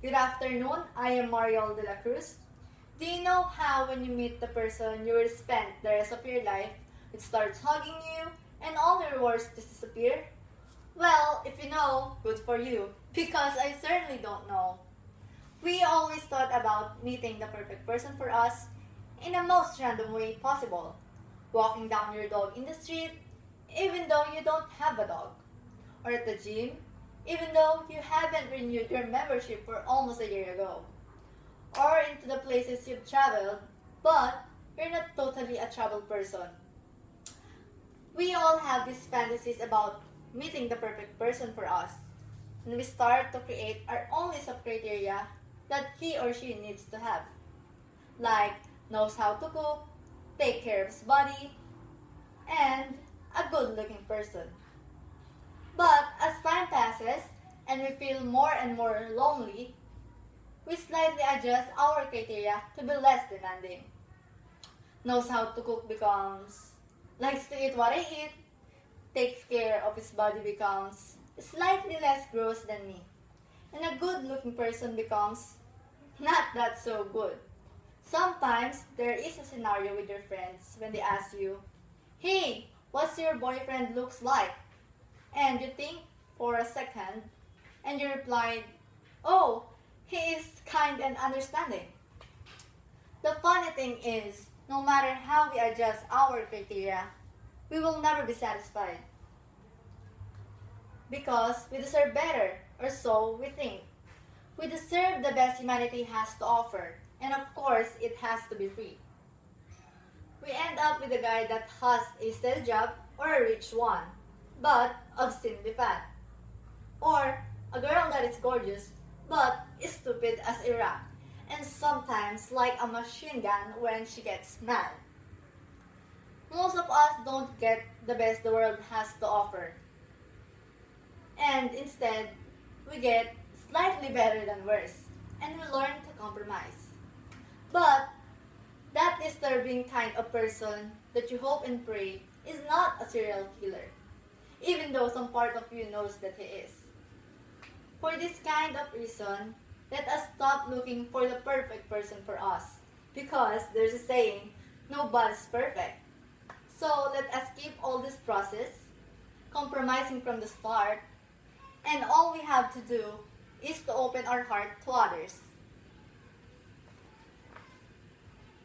Good afternoon, I am Mariol de la Cruz. Do you know how when you meet the person you will spend the rest of your life, it starts hugging you and all your worries just disappear? Well, if you know, good for you, because I certainly don't know. We always thought about meeting the perfect person for us in the most random way possible. Walking down your dog in the street, even though you don't have a dog. Or at the gym, even though you haven't renewed your membership for almost a year ago. Or into the places you've traveled, but you're not totally a travel person. We all have these fantasies about meeting the perfect person for us, and we start to create our own list of criteria that he or she needs to have, like knows how to cook, take care of his body, and a good-looking person. But as time passes and we feel more and more lonely, we slightly adjust our criteria to be less demanding. Knows how to cook becomes likes to eat what I eat, takes care of his body becomes slightly less gross than me. And a good looking person becomes not that so good. Sometimes there is a scenario with your friends when they ask you, "Hey, what's your boyfriend looks like?" And you think for a second and you replied, "Oh, he is kind and understanding." The funny thing is, no matter how we adjust our criteria, we will never be satisfied. Because we deserve better, or so we think. We deserve the best humanity has to offer, and of course, it has to be free. We end up with a guy that has a steady job or a rich one, but obscenely fat. Or a girl that is gorgeous, but is stupid as a rock, and sometimes like a machine gun when she gets mad. Most of us don't get the best the world has to offer. And instead, we get slightly better than worse, and we learn to compromise. But that disturbing kind of person that you hope and pray is not a serial killer, even though some part of you knows that he is. For this kind of reason, let us stop looking for the perfect person for us, because there's a saying, nobody's perfect. So let us keep all this process, compromising from the start, and all we have to do is to open our heart to others.